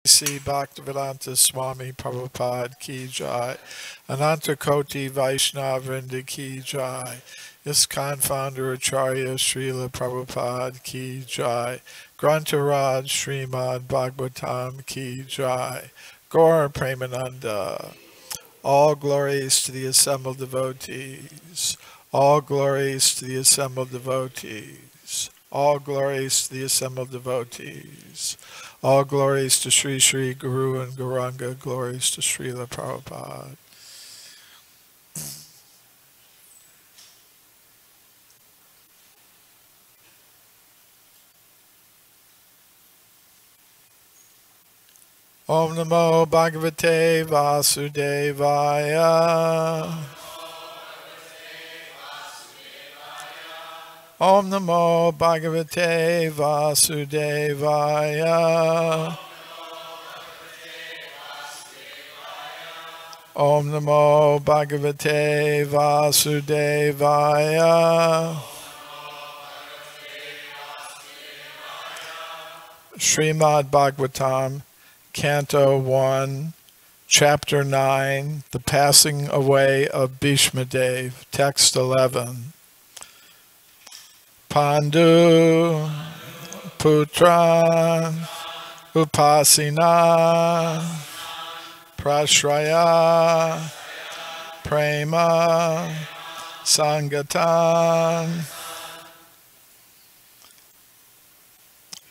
C. Bhaktivedanta Swami Prabhupada Ki Jai. Ananta Koti Vaishnav Vrinda Ki Jai. ISKCON founder Acharya Srila Prabhupada Ki Jai. Grantaraj Srimad Bhagavatam Ki Jai. Gaur Premananda. All glories to the assembled devotees. All glories to the assembled devotees. All glories to the assembled devotees. All glories to Sri Sri Guru and Gauranga. Glories to Srila Prabhupada. Om Namo Bhagavate Vasudevaya. Om Namo Bhagavate Vasudevaya. Om Namo Bhagavate Vasudevaya. Srimad Bhagavatam, Canto 1, Chapter 9, The Passing Away of Bhishmadev, Text 11. Pandu Putran Upasina Prashraya Prema Sangatan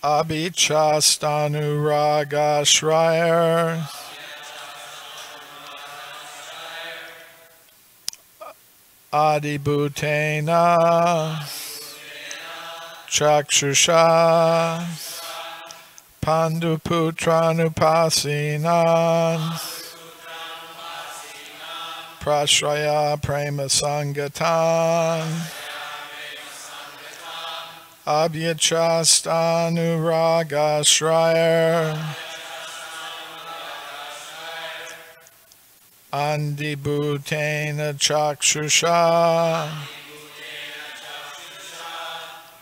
Abhichastanuragashrayer Adibhutena Chakshusha Panduputranupasinan Prashraya Prema Sangatan Abhyachastanuragashrayer Andibhutena Chakshusha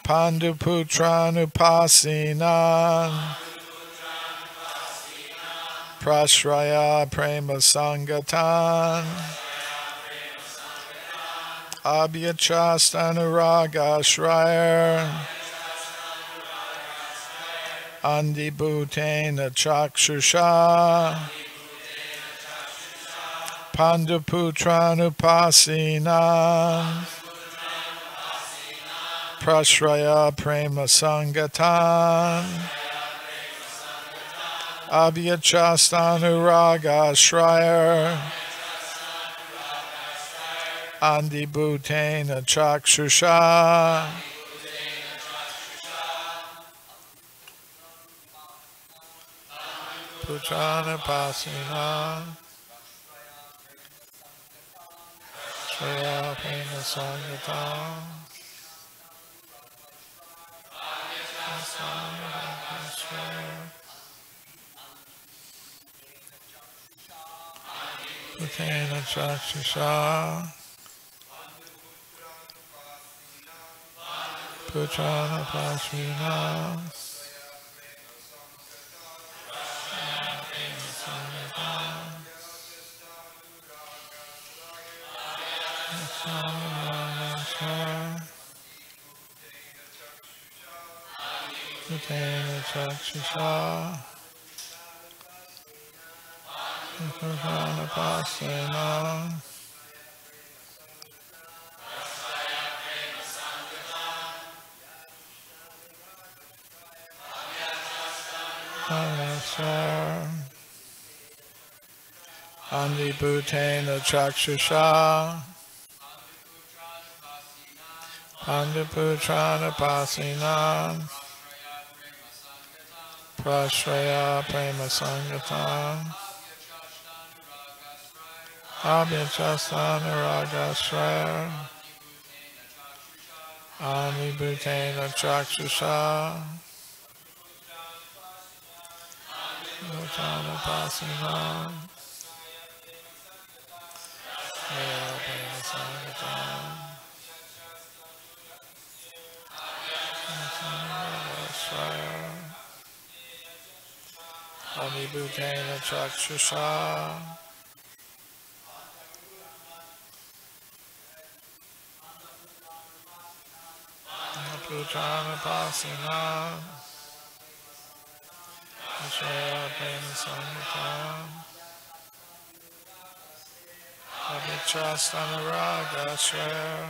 Panduputranupasinan Prashraya Prema Sangatan Abhyachastanuragashrayer Andibhutena Chakshusha Panduputranupasinan Prashraya Prema Sangatan Abhyachastanuragashrayer Andibhutena Chakshusha Putranupasina Prashraya Prema Sangatan Putena Chakshusha Putranupasina Putena Chakshusha Putranupasina Andibhutena Chakshusha Panduputranupasina Prashraya Prema Sangatan Abhyachastanuragashrayer Andibhutena Chakshusha Putranupasina Prema Sangatan Anibhutena Chakshusha Putrana Pasina Ashaya Prema Sangita Avichastana Share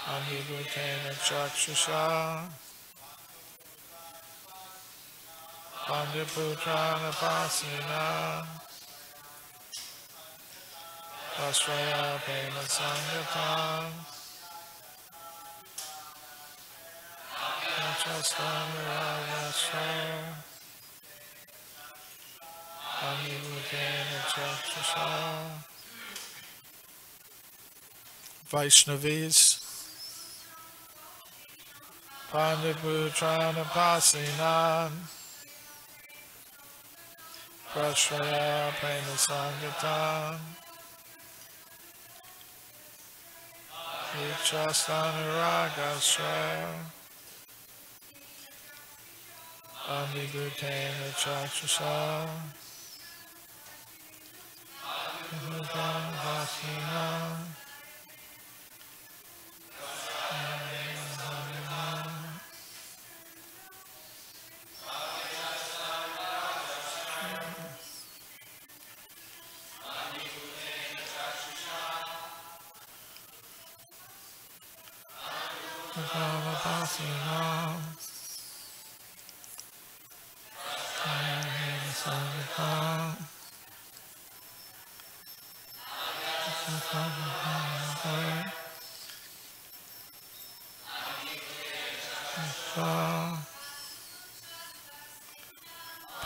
Anibhutena Chakshusha Pandiputrana Pasina Ashraya Prema Sangita Avichastana Share Anibhutena Chakshusha. Vaishnavis Pandiputrana Pasinan Prashraya Prema Sangatan Vichastanaragashraya Anibhutena Chakshusha Vasina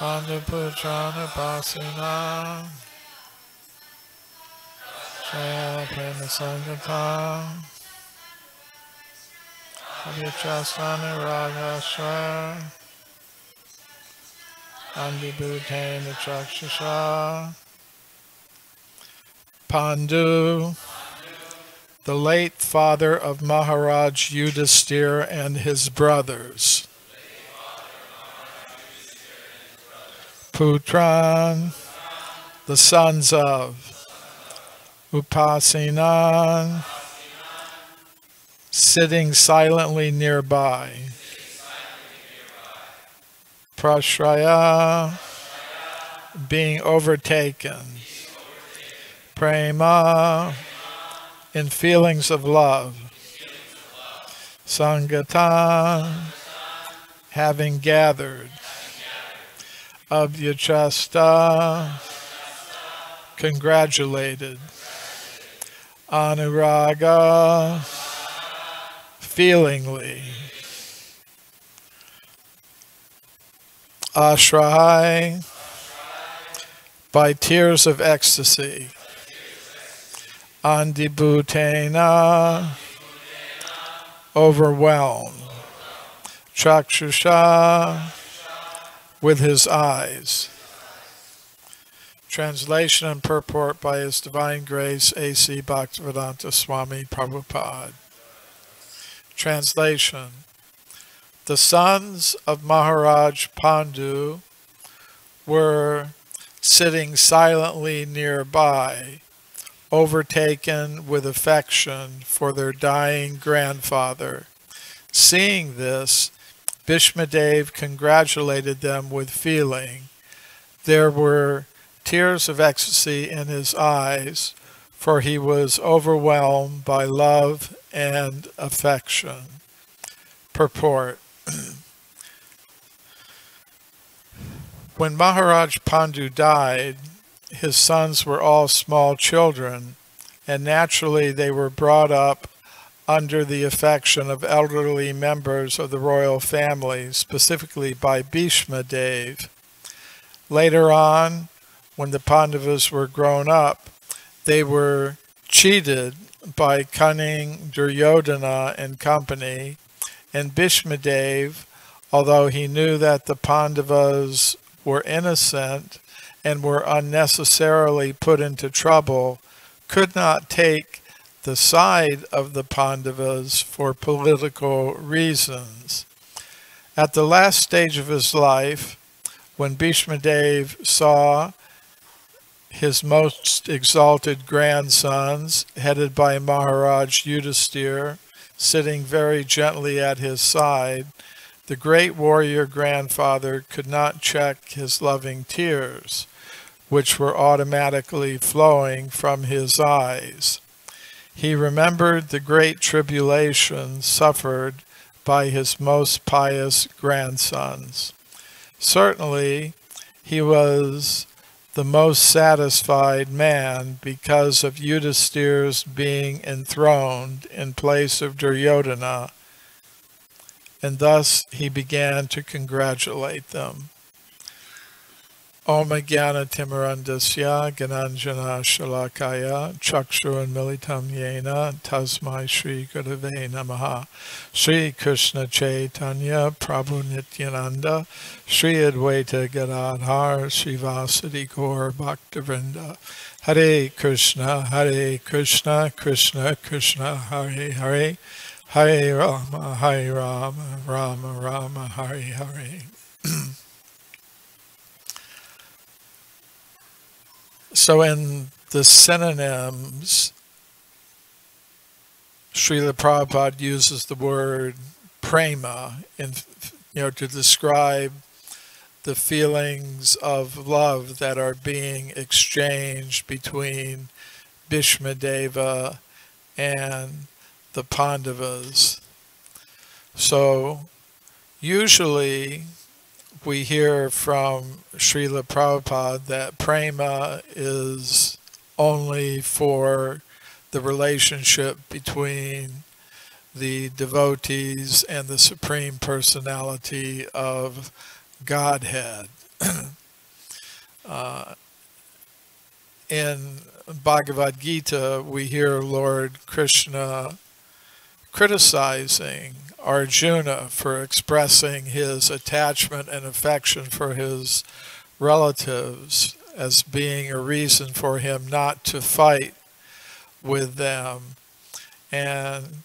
Pandiputrana Pasina Shaya Prema Sangata Avichastana Ragashraya Anibhutena Chakshusha. Pandu, the late father of Maharaj Yudhisthira and his brothers. Putran, the sons of Upasinan, sitting silently nearby. Prashraya, being overtaken. Prema, in feelings of love. Sangatan, having gathered. Abhyachasta, congratulated. Anuraga, feelingly. Ashrai, by tears of ecstasy. Andibhutena, overwhelmed. Chakshusha, with his eyes. Translation and purport by His Divine Grace A.C. Bhaktivedanta Swami Prabhupada. Translation. The sons of Maharaj Pandu were sitting silently nearby, overtaken with affection for their dying grandfather. Seeing this, Bhishmadev congratulated them with feeling. There were tears of ecstasy in his eyes, for he was overwhelmed by love and affection. Purport. When Maharaj Pandu died, his sons were all small children, and naturally they were brought up under the affection of elderly members of the royal family, specifically by Bhishmadev. Later on, when the Pandavas were grown up, they were cheated by cunning Duryodhana and company, and Bhishmadev, although he knew that the Pandavas were innocent and were unnecessarily put into trouble, could not take the side of the Pandavas for political reasons. At the last stage of his life, when Bhishmadev saw his most exalted grandsons, headed by Maharaj Yudhisthira, sitting very gently at his side, the great warrior grandfather could not check his loving tears, which were automatically flowing from his eyes. He remembered the great tribulation suffered by his most pious grandsons. Certainly, he was the most satisfied man because of Yudhisthira's being enthroned in place of Duryodhana, and thus he began to congratulate them. Om Jnana Timirandasya Gananjana Shalakaya Chakshur Militam Yena Tasmai Shri Gurave Namaha. Shri Krishna Chaitanya Prabhu Nityananda Shri Advaita Gadadhar Srivasadi Gaur Bhaktivinoda. Hare Krishna Krishna Krishna Hare Hare Hare Rama Rama Rama Hare Hare. So in the synonyms, Srila Prabhupada uses the word prema to describe the feelings of love that are being exchanged between Bhishmadeva and the Pandavas. So usually we hear from Srila Prabhupada that prema is only for the relationship between the devotees and the Supreme Personality of Godhead. In Bhagavad Gita, we hear Lord Krishna criticizing Arjuna for expressing his attachment and affection for his relatives as being a reason for him not to fight with them. And,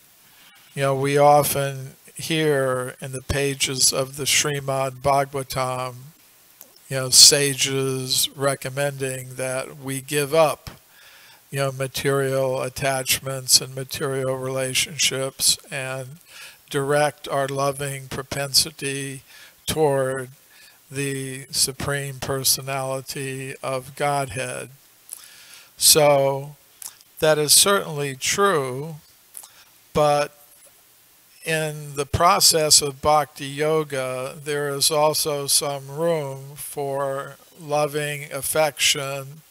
we often hear in the pages of the Srimad Bhagavatam, sages recommending that we give up material attachments and material relationships and direct our loving propensity toward the Supreme Personality of Godhead. So that is certainly true, but in the process of bhakti yoga, there is also some room for loving affection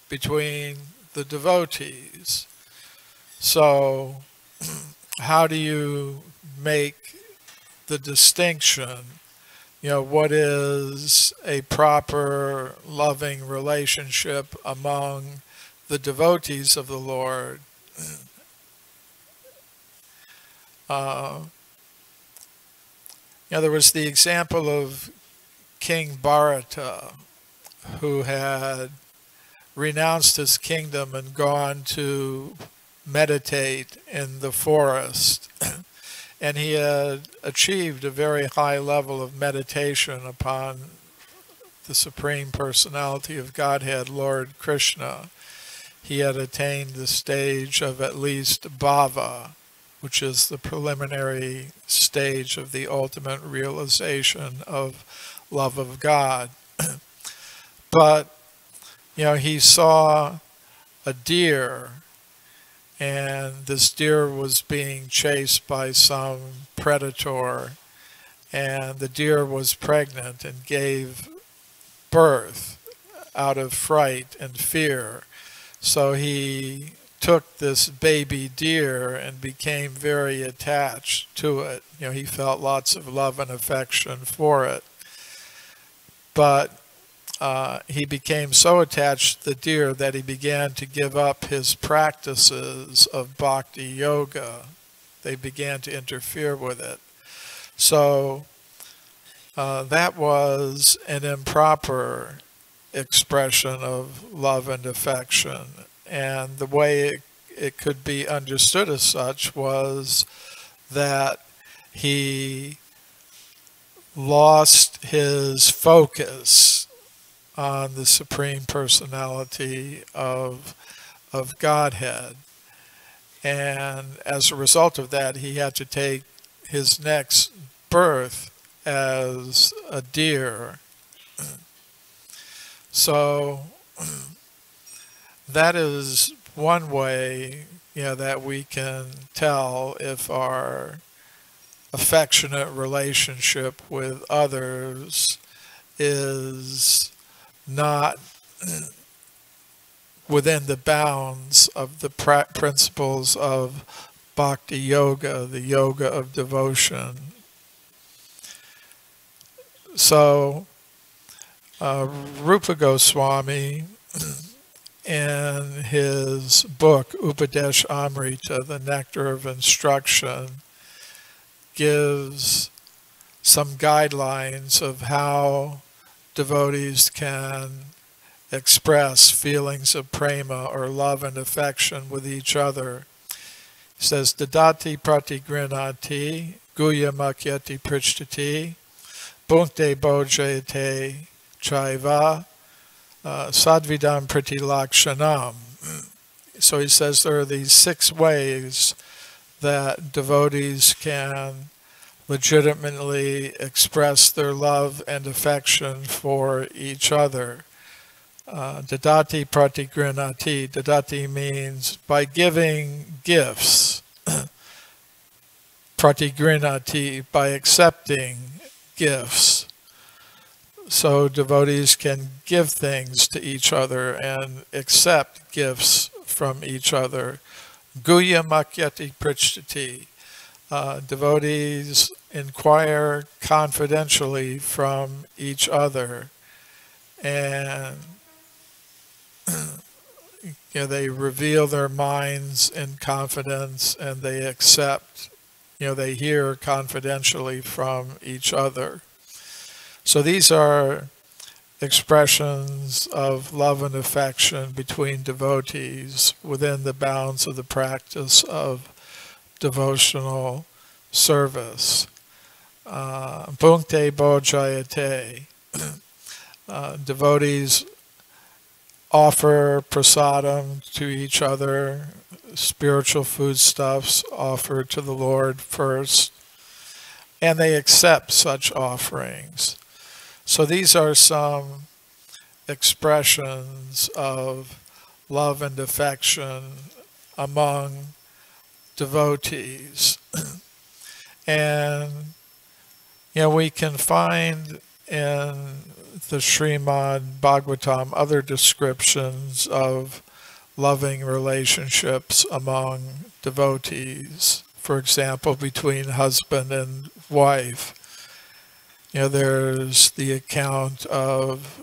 between the devotees. So how do you make the distinction? What is a proper loving relationship among the devotees of the Lord? There was the example of King Bharata, who had renounced his kingdom and gone to meditate in the forest. And he had achieved a very high level of meditation upon the Supreme Personality of Godhead, Lord Krishna. He had attained the stage of at least bhava, which is the preliminary stage of the ultimate realization of love of God. But, he saw a deer, and this deer was being chased by some predator, and the deer was pregnant and gave birth out of fright and fear. So he took this baby deer and became very attached to it. He felt lots of love and affection for it. But he became so attached to the deer that he began to give up his practices of bhakti yoga. They began to interfere with it. So that was an improper expression of love and affection. And the way it could be understood as such was that he lost his focus on the Supreme Personality of Godhead. And as a result of that, he had to take his next birth as a deer. So that is one way, that we can tell if our affectionate relationship with others is not within the bounds of the principles of bhakti yoga, the yoga of devotion. So Rupa Goswami, in his book Upadesh Amrita, the Nectar of Instruction, gives some guidelines of how devotees can express feelings of prema or love and affection with each other. He says, Dadati pratigrinati, guya makyati prichtati, bhunkte bhojayate chaiva, sadvidam pratilakshanam. So he says there are these 6 ways that devotees can legitimately express their love and affection for each other. Dadati pratigrinati. Dadati means by giving gifts. Pratigrinati, by accepting gifts. So devotees can give things to each other and accept gifts from each other. Guya makyati prichtati. Devotees inquire confidentially from each other, and they reveal their minds in confidence, and they accept, they hear confidentially from each other. So these are expressions of love and affection between devotees within the bounds of the practice of devotional service. Bhunkte bhojayate. Devotees offer prasadam to each other, spiritual foodstuffs offered to the Lord first, and they accept such offerings. So these are some expressions of love and affection among devotees. And we can find in the Srimad Bhagavatam other descriptions of loving relationships among devotees. For example, between husband and wife. There's the account of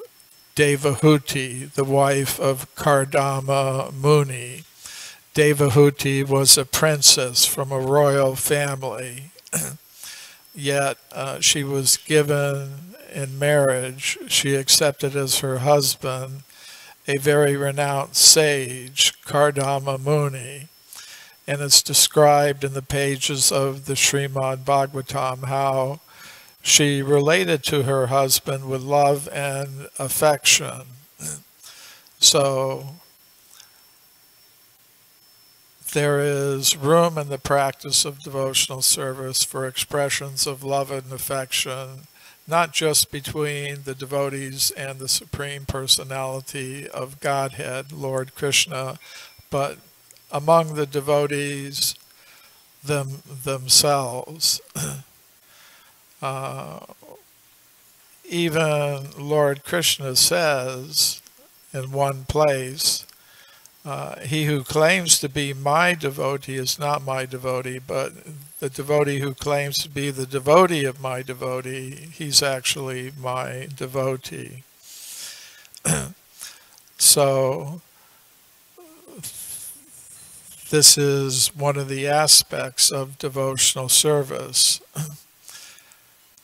Devahuti, the wife of Kardama Muni. Devahuti was a princess from a royal family, yet she was given in marriage, she accepted as her husband a very renowned sage, Kardama Muni. And it's described in the pages of the Srimad Bhagavatam how she related to her husband with love and affection. So there is room in the practice of devotional service for expressions of love and affection, not just between the devotees and the Supreme Personality of Godhead, Lord Krishna, but among the devotees themselves. Even Lord Krishna says in one place, he who claims to be my devotee is not my devotee, but the devotee who claims to be the devotee of my devotee, he's actually my devotee. So this is one of the aspects of devotional service.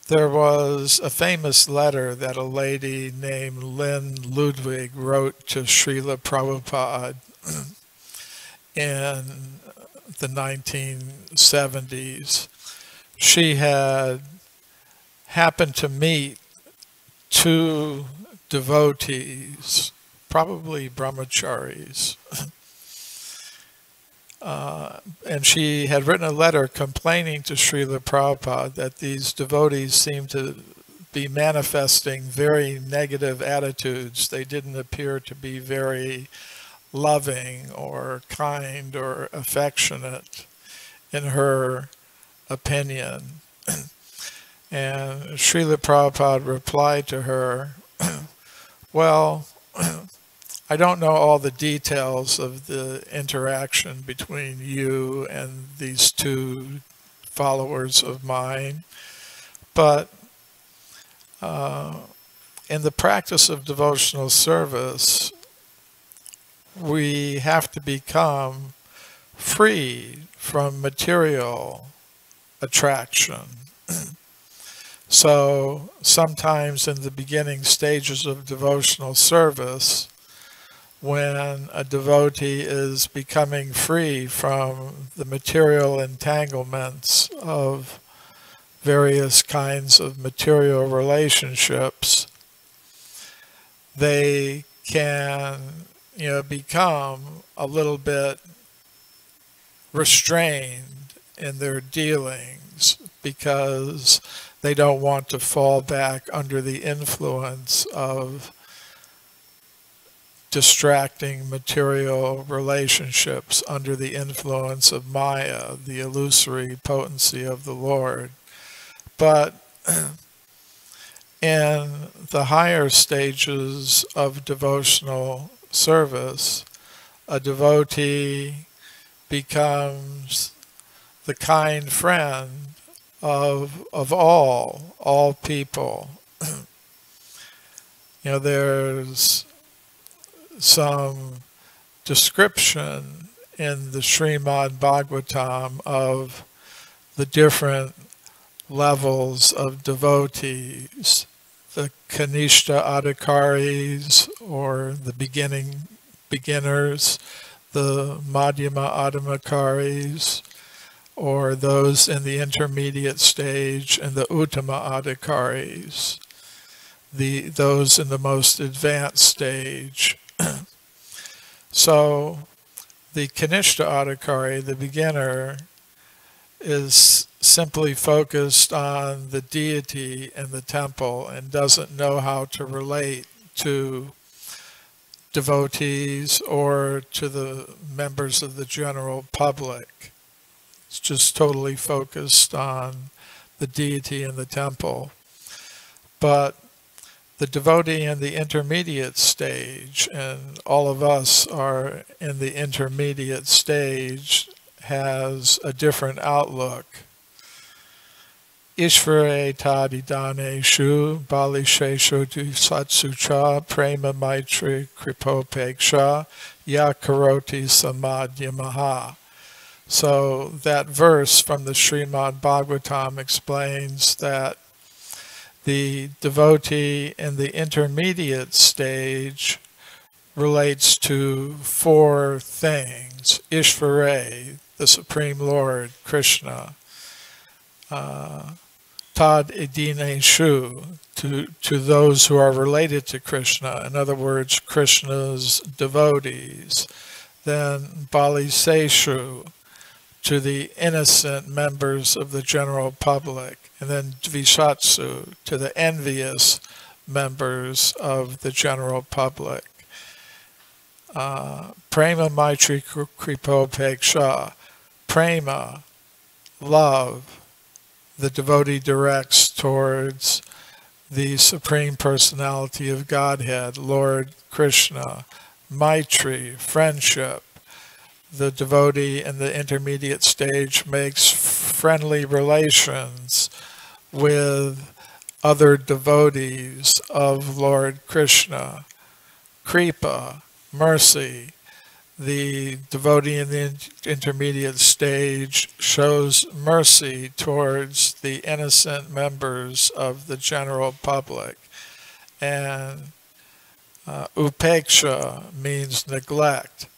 There was a famous letter that a lady named Lynn Ludwig wrote to Srila Prabhupada in the 1970s. She had happened to meet two devotees, probably brahmacharis, and she had written a letter complaining to Srila Prabhupada that these devotees seemed to be manifesting very negative attitudes. They didn't appear to be very loving or kind or affectionate in her opinion. And Srila Prabhupada replied to her, well, I don't know all the details of the interaction between you and these two followers of mine, but in the practice of devotional service, we have to become free from material attraction. So sometimes in the beginning stages of devotional service, when a devotee is becoming free from the material entanglements of various kinds of material relationships, they can, become a little bit restrained in their dealings because they don't want to fall back under the influence of distracting material relationships, under the influence of Maya, the illusory potency of the Lord. But in the higher stages of devotional service, a devotee becomes the kind friend of all people. There's some description in the Srimad Bhagavatam of the different levels of devotees, the Kanishta Adhikaris, or the beginners, the Madhyama Adhikaris, or those in the intermediate stage, and the Uttama Adhikaris, those in the most advanced stage. So the Kanishta Adhikari, the beginner, is simply focused on the deity and the temple and doesn't know how to relate to devotees or to the members of the general public. It's just totally focused on the deity and the temple. But the devotee in the intermediate stage, and all of us are in the intermediate stage, has a different outlook. Ishvare tadidaneshu balisheshu satsucha prema maitri kripopeksha ya karoti samadhyamaha. So that verse from the Srimad Bhagavatam explains that the devotee in the intermediate stage relates to four things. Ishvare, the Supreme Lord, Krishna. Tad idineshu, to those who are related to Krishna. In other words, Krishna's devotees. Then baliseshu, to the innocent members of the general public. And then dvishatsu, to the envious members of the general public. Prema maitri kripopeksha, prema, love, the devotee directs towards the Supreme Personality of Godhead, Lord Krishna. Maitri, friendship, the devotee in the intermediate stage makes friendly relations with other devotees of Lord Krishna. Kripa, mercy, the devotee in the intermediate stage shows mercy towards the innocent members of the general public. And upeksha means neglect.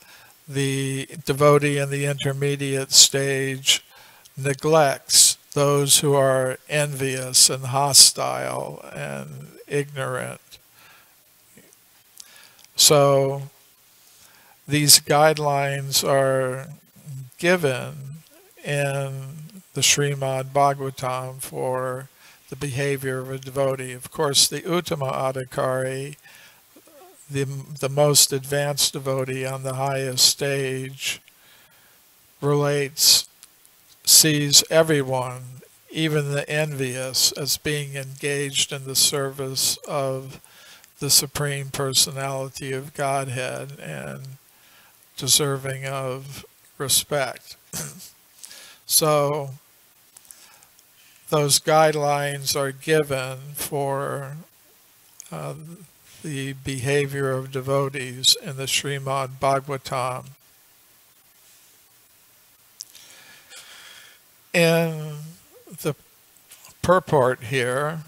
The devotee in the intermediate stage neglects those who are envious and hostile and ignorant. So these guidelines are given in the Srimad Bhagavatam for the behavior of a devotee. Of course, the Uttama Adhikari, the most advanced devotee on the highest stage, sees everyone, even the envious, as being engaged in the service of the Supreme Personality of Godhead and deserving of respect. So those guidelines are given for the behavior of devotees in the Srimad Bhagavatam. In the purport here,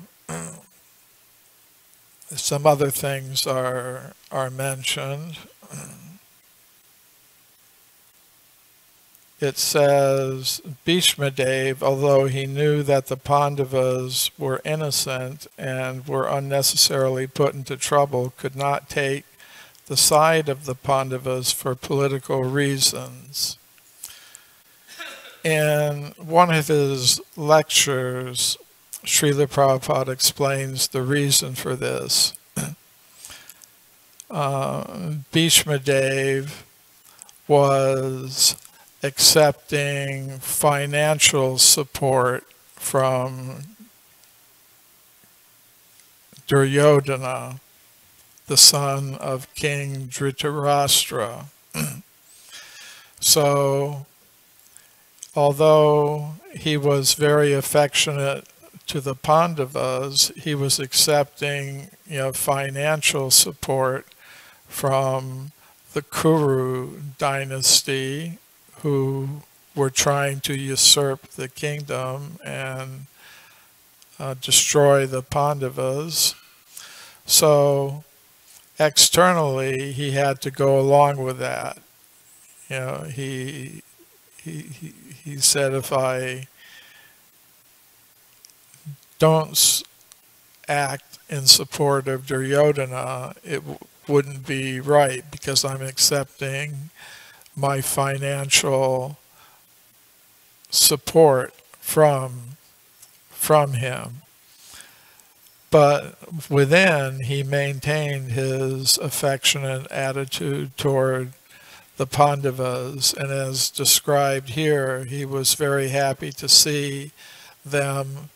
some other things are mentioned. It says, Bhishma Dev, although he knew that the Pandavas were innocent and were unnecessarily put into trouble, could not take the side of the Pandavas for political reasons. In one of his lectures, Srila Prabhupada explains the reason for this. Bhishma Dev was accepting financial support from Duryodhana, the son of King Dhritarashtra. So, although he was very affectionate to the Pandavas, he was accepting, financial support from the Kuru dynasty, who were trying to usurp the kingdom and destroy the Pandavas. So externally, he had to go along with that. He said, if I don't act in support of Duryodhana, it wouldn't be right, because I'm accepting my financial support from him. But within, he maintained his affectionate attitude toward the Pandavas, and as described here, he was very happy to see them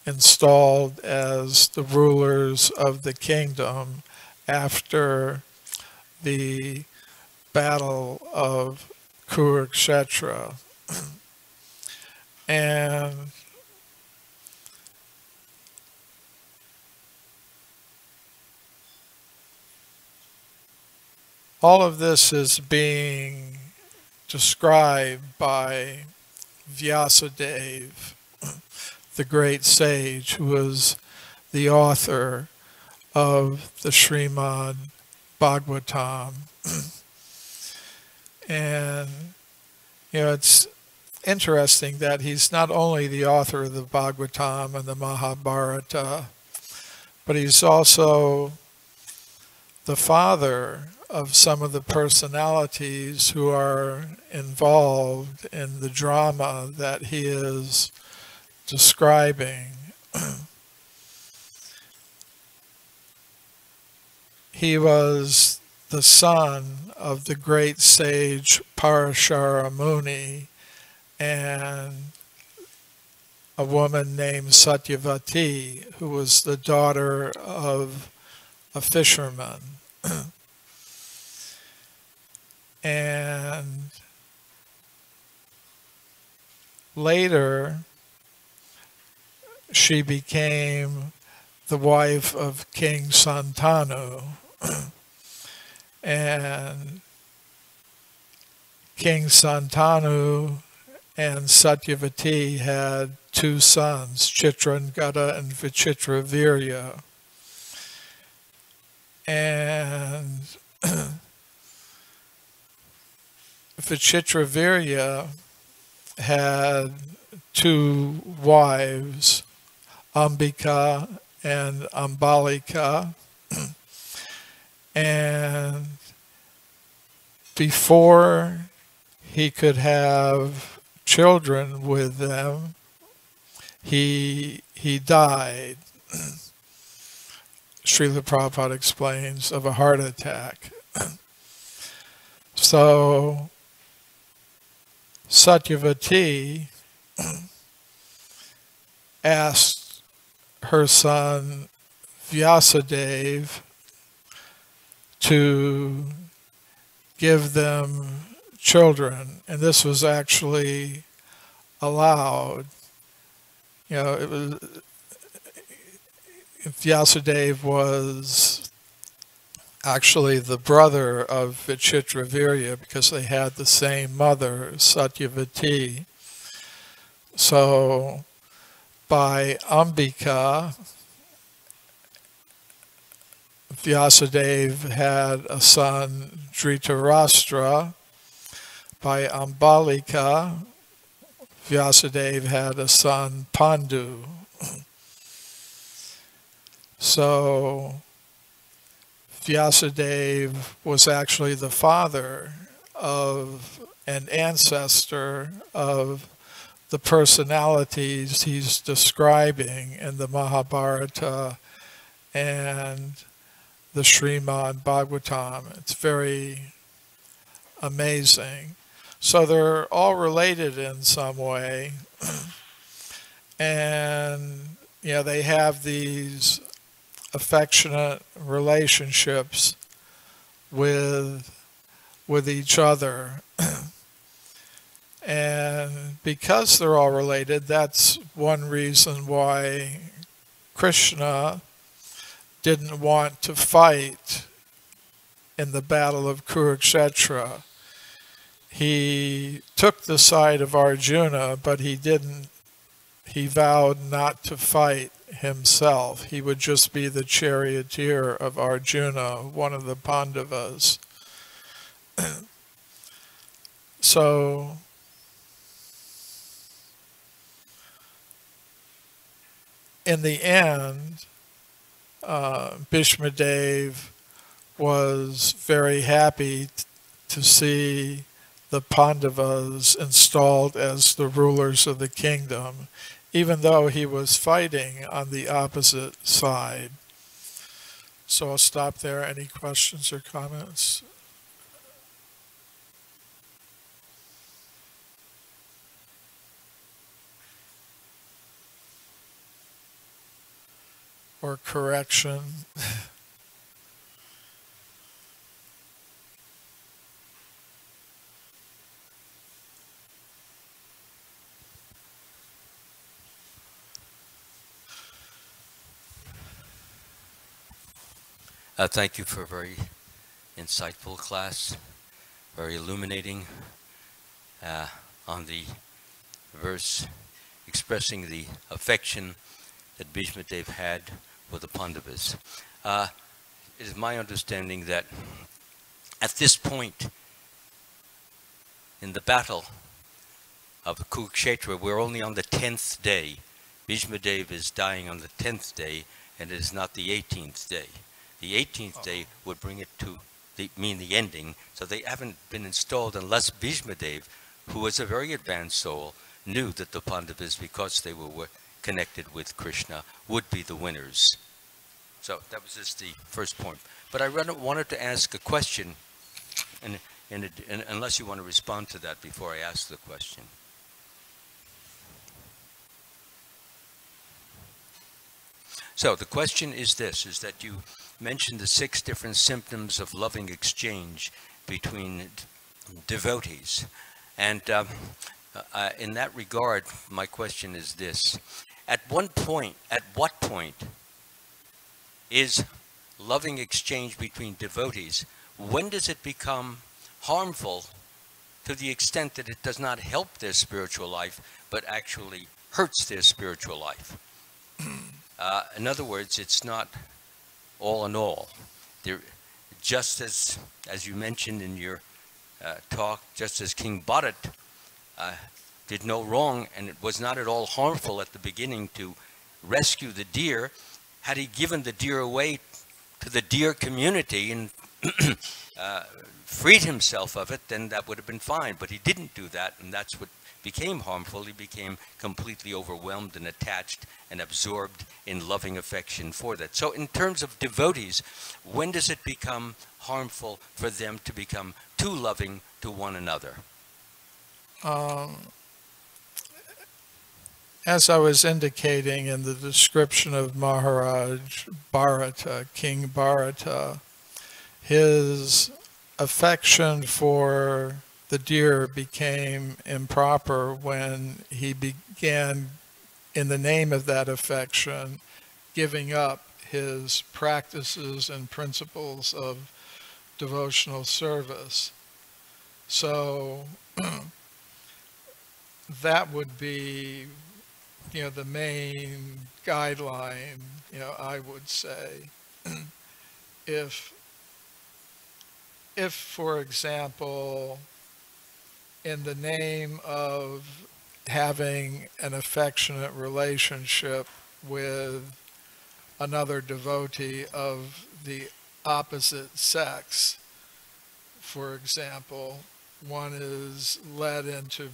installed as the rulers of the kingdom after the Battle of Kurukshetra. And all of this is being described by Vyasadeva, the great sage, who was the author of the Srimad Bhagavatam. And, it's interesting that he's not only the author of the Bhagavatam and the Mahabharata, but he's also the father of some of the personalities who are involved in the drama that he is describing. He was the son of the great sage Parashara Muni and a woman named Satyavati, who was the daughter of a fisherman. And later, she became the wife of King Santanu. And King Santanu and Satyavati had two sons, Chitrangada and Vichitravirya. And Vichitravirya had two wives, Ambika and Ambalika, and before he could have children with them, he died. Srila Prabhupada explains, of a heart attack. So Satyavati asked her son Vyasadeva to give them children, and this was actually allowed. You know, it was, Vyasadeva was actually the brother of Vichitravirya because they had the same mother, Satyavati. So by Ambika, Vyasadeva had a son, Dhritarashtra. By Ambalika, Vyasadeva had a son, Pandu. So Vyasadeva was actually the father of an ancestor of the personalities he's describing in the Mahabharata and the Srimad Bhagavatam. It's very amazing. So they're all related in some way. And, you know, they have these affectionate relationships with each other. And because they're all related, that's one reason why Krishna didn't want to fight in the battle of Kurukshetra. He took the side of Arjuna, but he vowed not to fight himself. He would just be the charioteer of Arjuna, one of the Pandavas. So in the end, Bhishmadev was very happy to see the Pandavas installed as the rulers of the kingdom, even though he was fighting on the opposite side. So I'll stop there. Any questions or comments? Or correction? Thank you for a very insightful class, very illuminating on the verse expressing the affection that Bhishmadev had for the Pandavas. It is my understanding that at this point in the battle of Kurukshetra, we're only on the 10th day. Bhishmadev is dying on the 10th day, and it is not the 18th day. The 18th day would bring it to mean the ending, so they haven't been installed unless Bhishmadev, who was a very advanced soul, knew that the Pandavas, because they were connected with Krishna, would be the winners. So that was just the first point. But I wanted to ask a question, and unless you want to respond to that before I ask the question. So the question is this, is that you mentioned the 6 different symptoms of loving exchange between devotees. And in that regard, my question is this. At what point is loving exchange between devotees, when does it become harmful to the extent that it does not help their spiritual life, but actually hurts their spiritual life? In other words, it's not all in all. Just as you mentioned in your talk, just as King Bharat did no wrong, and it was not at all harmful at the beginning to rescue the deer. Had he given the deer away to the deer community and freed himself of it, then that would have been fine. But he didn't do that, and that's what became harmful. He became completely overwhelmed and attached and absorbed in loving affection for that. So in terms of devotees, when does it become harmful for them to become too loving to one another? As I was indicating in the description of Maharaj Bharata, King Bharata, his affection for the deer became improper when he began, in the name of that affection, giving up his practices and principles of devotional service. So that would be, the main guideline, I would say. If, for example, in the name of having an affectionate relationship with another devotee of the opposite sex, for example, one is led into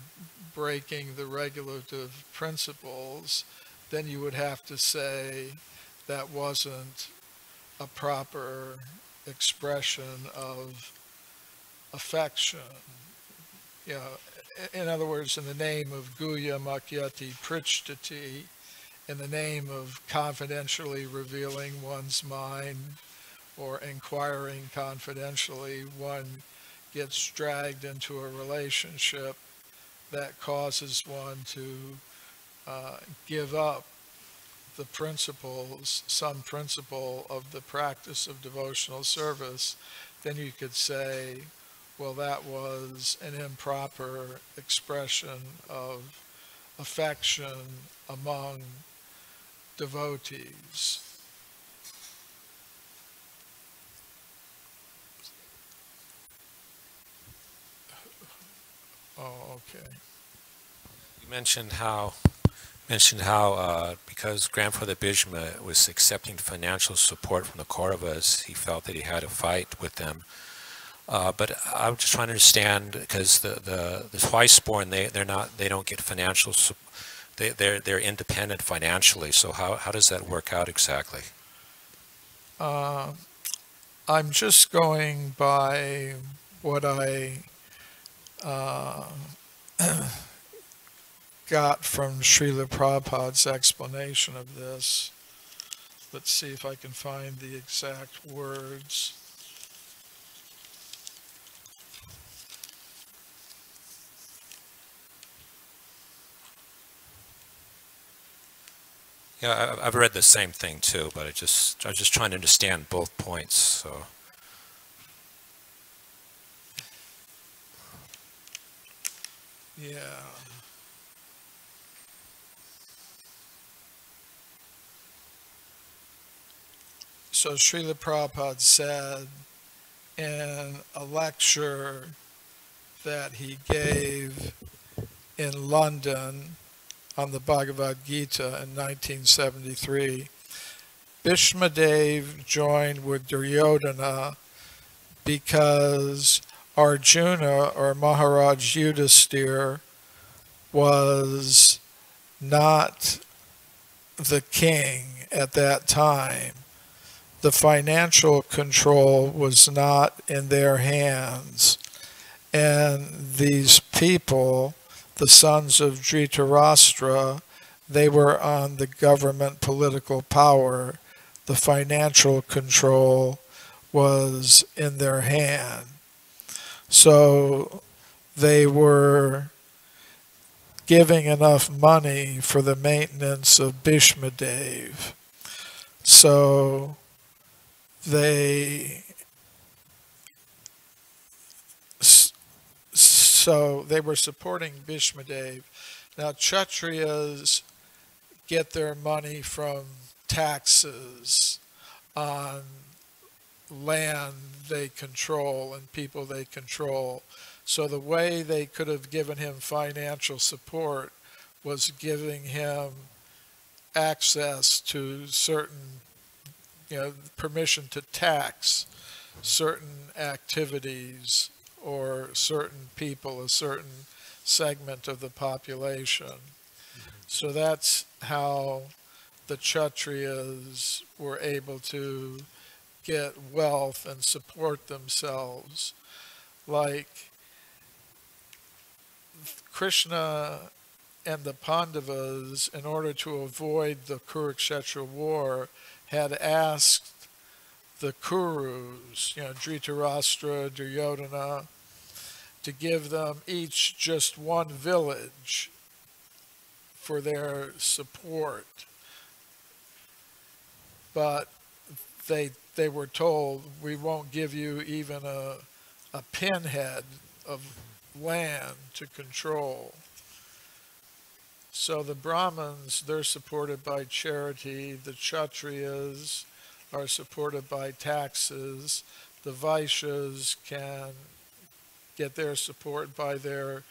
breaking the regulative principles, then you would have to say that wasn't a proper expression of affection. In other words, in the name of Guya Makyati Prichtati, in the name of confidentially revealing one's mind or inquiring confidentially, one gets dragged into a relationship that causes one to give up the principles, some principle of the practice of devotional service, then you could say, well, that was an improper expression of affection among devotees. Oh, okay. You mentioned how because Grandfather Bhishma was accepting financial support from the Kauravas, he felt that he had to fight with them. But I'm just trying to understand, because the twice-born, they don't get financial support. They're independent financially. So how does that work out exactly? I'm just going by what I got from Srila Prabhupada's explanation of this. Let's see if I can find the exact words. Yeah, I've read the same thing too, but I'm just trying to understand both points. So. Yeah. So Srila Prabhupada said in a lecture that he gave in London on the Bhagavad Gita in 1973, Bhishmadev joined with Duryodhana because Arjuna, or Maharaj Yudhisthira, was not the king at that time. The financial control was not in their hands. And these people, the sons of Dhritarashtra, they were on the government political power. The financial control was in their hand. So they were giving enough money for the maintenance of Bhishmadev. So they were supporting Bhishmadev. Now Kshatriyas get their money from taxes on land they control and people they control. So the way they could have given him financial support was giving him access to certain, permission to tax certain activities or certain people, a certain segment of the population. So that's how the Kshatriyas were able to get wealth and support themselves. Like Krishna and the Pandavas, in order to avoid the Kurukshetra war, had asked the Kurus, Dhritarashtra, Duryodhana, to give them each just one village for their support. But they were told, we won't give you even a pinhead of land to control. So the Brahmins, they're supported by charity. The Kshatriyas are supported by taxes. The Vaishyas can get their support by their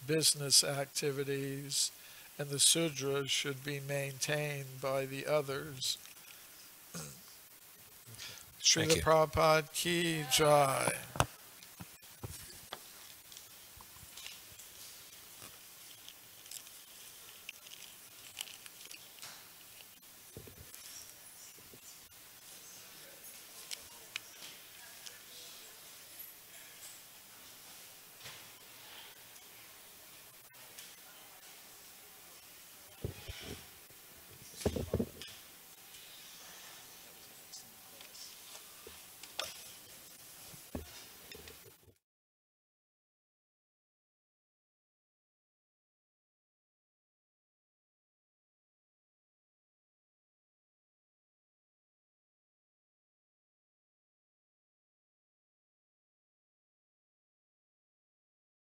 business activities. And the Sudras should be maintained by the others. Srila Prabhupada Ki Jai.